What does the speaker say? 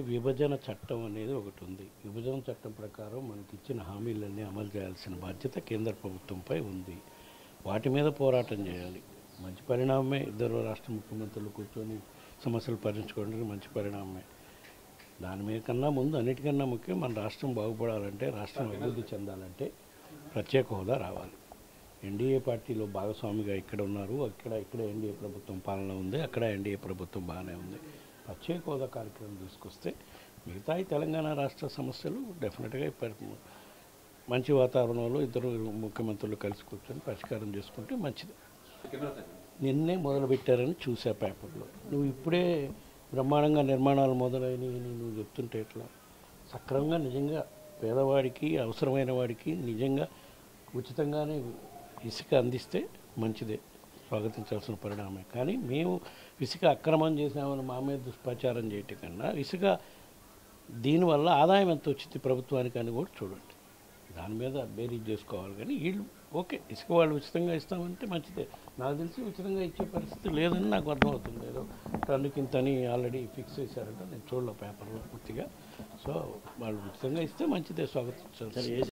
విభజన చట్టం అనేది ఒకటి ఉంది. విభజన చట్టం ప్రకారం మనకి ఇచ్చిన హామీలన్నీ అమలు చేయాల్సిన బాధ్యత కేంద్ర ప్రభుత్వంపై ఉంది. వాటి మీద పోరాటం చేయాలి. మంచి పరిణామమే. ఇద్దరు రాష్ట్ర ముఖ్యమంత్రులు కూర్చొని సమస్యలు పరిష్కరించుకోవడానికి మంచి పరిణామమే. దాని మీద కన్నా ముందు అన్నిటికన్నా ముఖ్యం మన రాష్ట్రం బాగుపడాలంటే, రాష్ట్రం అభివృద్ధి చెందాలంటే ప్రత్యేక హోదా రావాలి. ఎన్డీఏ పార్టీలో భాగస్వామిగా ఇక్కడ ఉన్నారు. ఇక్కడ ఎన్డీఏ ప్రభుత్వం పాలన ఉంది, అక్కడ ఎన్డీఏ ప్రభుత్వం బాగానే ఉంది. ప్రత్యేక హోదా కార్యక్రమం తీసుకొస్తే మిగతా తెలంగాణ రాష్ట్ర సమస్యలు డెఫినెట్గా మంచి వాతావరణంలో ఇద్దరు ముఖ్యమంత్రులు కలిసి కూర్చొని పరిష్కారం చేసుకుంటే మంచిది. నిన్నే మొదలుపెట్టారని చూసా పేపర్లో. నువ్వు ఇప్పుడే బ్రహ్మాండంగా నిర్మాణాలు మొదలైనవి నువ్వు చెప్తుంటే ఎట్లా? సక్రమంగా నిజంగా పేదవాడికి, అవసరమైన వాడికి నిజంగా ఉచితంగానే ఇసుక అందిస్తే మంచిదే, స్వాగతించాల్సిన పరిణామమే. కానీ మేము ఇసుక అక్రమం చేసామని మా మీద దుష్ప్రచారం చేయటం కన్నా ఇసుక దీనివల్ల ఆదాయం ఎంత వచ్చింది ప్రభుత్వానికి అని కూడా చూడండి. దాని మీద బేరీజ్ చేసుకోవాలి. కానీ వీళ్ళు ఓకే, ఇసుక వాళ్ళు ఉచితంగా ఇస్తామంటే మంచిదే. నాకు తెలిసి ఉచితంగా ఇచ్చే పరిస్థితి లేదని నాకు అర్థమవుతుంది. ఏదో టన్నుకింతని ఆల్రెడీ ఫిక్స్ చేశారంట, నేను చూడలే పేపర్లో పూర్తిగా. సో వాళ్ళు ఉచితంగా ఇస్తే మంచిదే, స్వాగతించాలి.